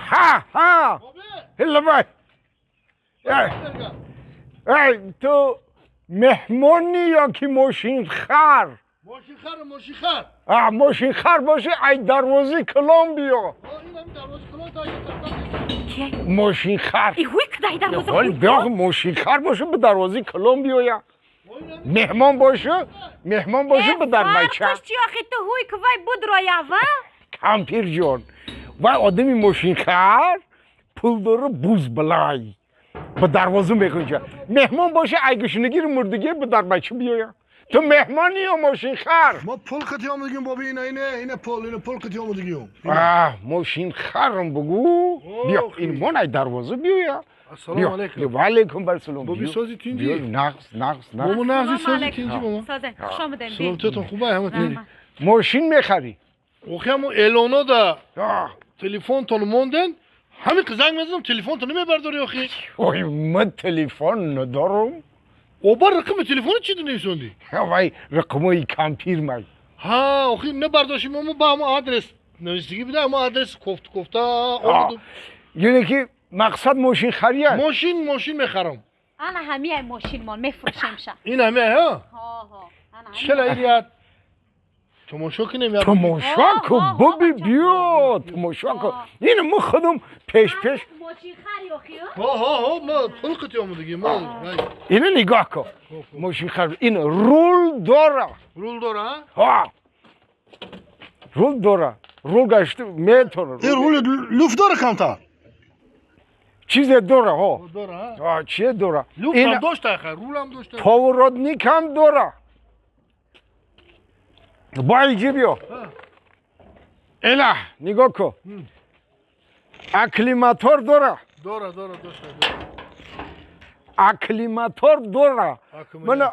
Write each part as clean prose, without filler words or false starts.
ها هلا باي ای تو مهمونی یا که ماشین خر ماشین خر باشه ای دروازه کلام بیا ماشین خر ولی بیا ماشین خر باشه به دروازه کلام بیا یا مهمان باشه به در بچه کمپیر جان و آدمی ماشین خر پول داره بوز بلای به دروازه میکنه مهمان باشه اگشنگی رو مردگی به در بچه بیا تو مهمانی یا ماشین خر ما پول کتی آمدگیم بابی اینه پول کتی آمدگیم ماشین خرم بگو بیا این من ای دروازه بیا السلام علیکم و علیکم بر سلام بابی سازی تینجی نقص بابا نقصی سازی تینجی بابا سازه خوش آمدین سلامتتون خوبه همه تینجی ماشین میخری اوخی همون اعلانا دا تلفن تون موندن همین که زنگ میزنم تلفن تو نمیبرداری آخی وای من تلفن ندارم اوبر رقم تلفن چی تو نویسوندی وای رقمای کمپیر من ها آخی نبرداشیم اما با همون آدرس نویسگی بده اما آدرس کفته یعنی که مقصد ماشین خریه ماشین میخرم انا همه ماشین مان میفروشم شا این همه ها چلا ایریاد تماشا که نمیاد تماشا کو بابی بیا تماشا کو این ما خودم پیش ماشین خری آخی ها ما پول کتی آمدگی ما اینو نگاه کن ماشین خر این رول داره رول داره رول گشته میتونه این رول لوف داره کمتر چیز داره ها چیه داره لوف هم داشته خیر رول هم داشته پاورادنیک هم داره بایجی بیا اله نگاه کن اکلیماتور داره داشته اکلیماتور داره من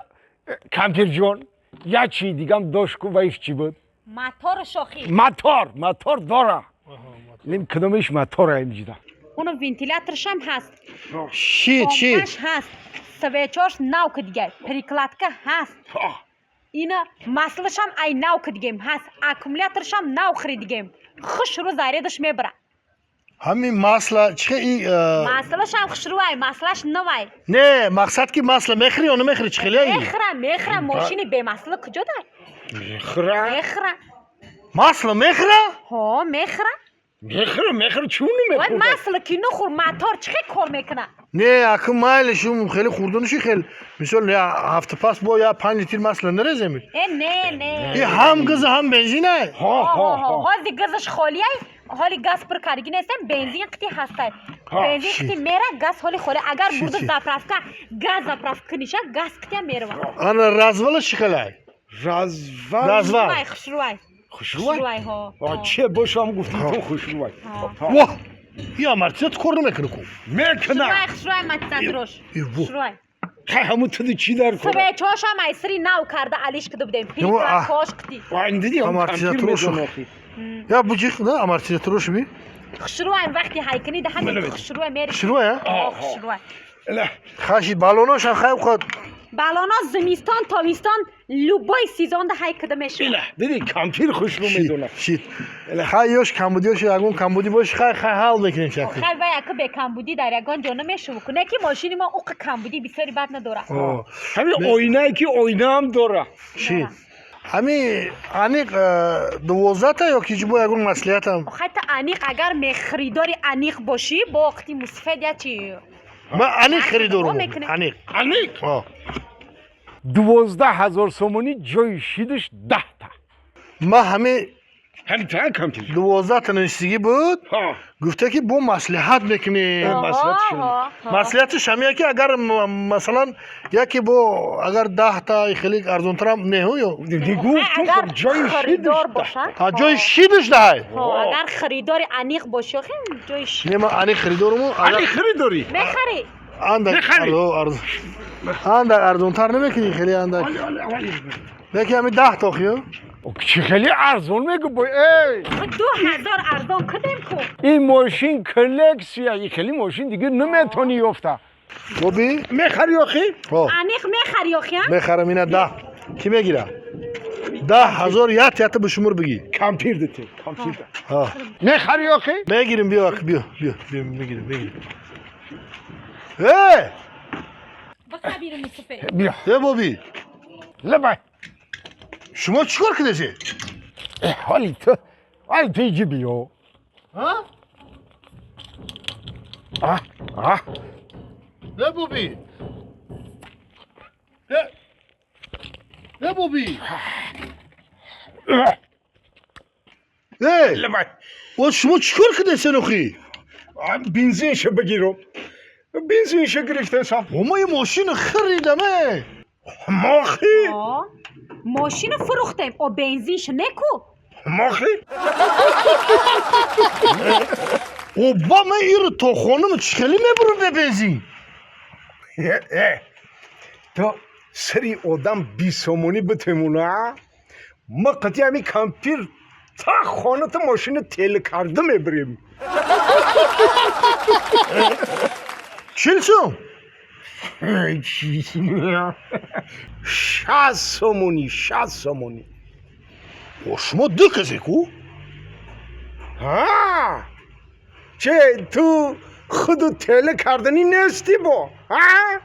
کمپیر جان یا چی دیگم داشت کو و ایش چی بود موتور شاخی موتور داره نیم کدومش موتوره اینجا اونو ونتیلاتورش هم هست چی پمپش هست سویچاش نو که دیگه پریکلاتکه هست اینا مسئلهش هم ای نو که دیگه هست اکومولاتورش هم نو خریدگیم خوش رو زایردش میبره همین مسئله چه این مسئلهش هم خوش روی مسئلهش نوی نه مقصد که مسئله میخری یا نمیخری چه خیلی میخرم ماشین به مسئله کجا دار میخرم مسئله میخره ها میخره چون وای مسئله که نخور موتور چه کار میکنه نه اکو مایلشون خیلی خوردنشی خیلی مثلا هفته پس با یا 5 لیتر مسئله نرزمی نه این هم گز هم بنزینه حالی گزش خالیه حالی گاز پر کارگی نیستم بنزین قطعی هسته بنزین قطعی میره گاز حالی خوره اگر برده زفرافکا گاز زفرافکا نیشه گاز قطعی میره آن رزولش چی خیلی رزول خوشروی ها چه باشم گفتی تو خوشروی واه یا مرتیت کار نمیکنه کو میکنه خوشروی مرتیت روش خوشروی همون تو چی در کنه سبه چاش هم ایسری نو کرده علیش کده بودیم پیکلا کاش کتی این دیدی هم کمپیر میدونه یا بجیخ نه امارتیت روش می خوشروی وقتی هایکنی ده همین خوشروی میری خوشروی خوشروی خاشی بالوناش هم خیلی خود بالانا زمستان تابستان لوبای سیزن ده های کده میشه دیدی کمپیر خوش رو میدونه شیت خیلیش کمبودیش یکون کمبودی باش خیلی حال میکنیم شکل خیلی وقت به کمبودی در یکان جانا میشه کنه که ماشین ما اوق کمبودی بسیاری بد نداره همین آینه که آینه هم داره شیت همین انیق 12 تا یا کی جبو یکون مسئولیت هم حتی انیق اگر خریداری انیق باشی با وقتی مصفید یا چی من انیق خریدارم انیق 12,000 سومونی جای شیدش 10 تا ما همه همین تا کمپیر 12 تا نشستگی بود گفته که با مصلحت میکنه مصلحتش همیه که اگر مثلا یکی با اگر 10 تا خیلی ارزون تر نه یا گفت جای شیدش جای شیدش ده اگر خریدار انیق باشه خیلی جای شید نه ما انیق خریدارم انیق خریداری بخری اندر ارزون تر نمیکنی خیلی اندر یکی همین 10 تا خیلی چه خیلی ارزون میگه بای 2000 ارزون کدیم کو این ماشین کلکسیه این خیلی ماشین دیگه نمیتونی یفته بابی میخری آخی؟ انیق میخری آخی میخرم اینه 10 کی میگیره؟ 10,000 یت به شمار بگی. کامپیر دته کامپیر ده ها میخری آخه میگیریم بیا میگیریم بخواه بیرون میسفه بیا بابی لبای شما چیکار کردی؟ حالی تو ایجی بیو ها؟ بابی بابی لبای و شما چیکار کردی سنوخی؟ بنزینشو بگیرم بنزینشو گرفته سام ما یه ماشین خریدمه ماخی ماشین فروختیم و بنزینش نکو ماخی و با من ایرو تو خانم چکلی میبرم به بنزین تو سری آدم بیسامونی بتمونه ما قطعی همی کامپیر تا خانه تا ماشین تیل کرده میبریم چیل سوم؟ 60 سومونی و شما دو کسی کو؟ ها چه تو خودو تیل کردنی نیستی با ها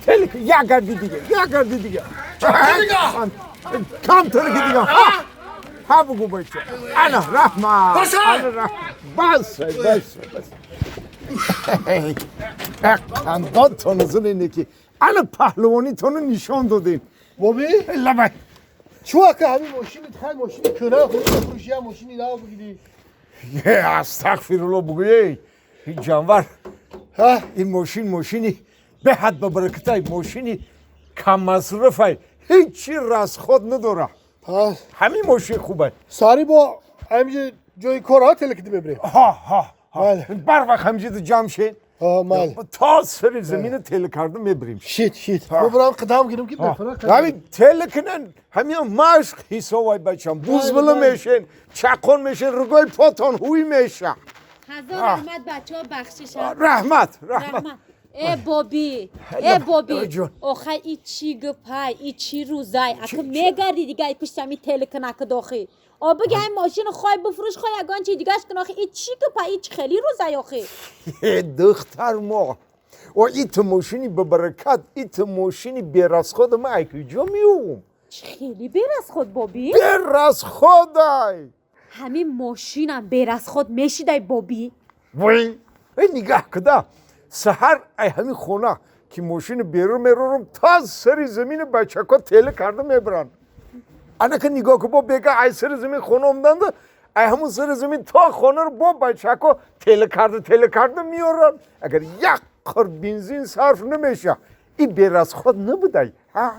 تلك يا قردي دقيقة كم تلك دقيقة ها بقول بيت أنا رحمة بس خندان تو نزل اینه که انا پهلوانی تو نشان دادین بابی؟ لبای چوه که همین ماشینت خیلی ماشین کنه خود بفروشی هم ماشینی داو بگیری استغفرالله بگویی این جانور این ماشینی به حد به برکتای ماشینی کم مصرفه هیچی راست خود نداره همین ماشین خوبه ساری با همینجا جای کارها تلکیدی ببریم ها بله. بر وقت همینجا جمع شد مال تا سر زمین تل کرده میبریم شیت ببرم قدم گیرم که بفرق همین تل کنن همین مشق حساب وای بچم بوز بله میشن چکن میشن رگای پاتان هوی میشه هزار رحمت بچه ها بخشش رحمت ای بابی آخه ای چی گپای ای چی روزای اکه میگردی دیگه ای پشت همی تل کنک داخی بگه این ماشین خواهی بفروش خواهی اگان چی دیگهش کن آخه ای چی گپای ای خیلی روزای آخی دختر ما و ایت ماشینی به برکت ایت ماشینی بیراز خود ما ایکی جا میوم خیلی بیراز خود بابی؟ بیراز خودای همین ماشینم بیراز خود میشیدای بابی؟ وای نگاه کده سهر ای همین خونه که ماشین بیرون میرورم تا سری زمین بچه که تیله کرده میبرن انا که نگاه که با بگه ای سر زمین خونه اومدن ای همون سر زمین تا خونه رو با بچه که تیله کرده میارن اگر یک قر بنزین صرف نمیشه این بیراز خود نبوده ها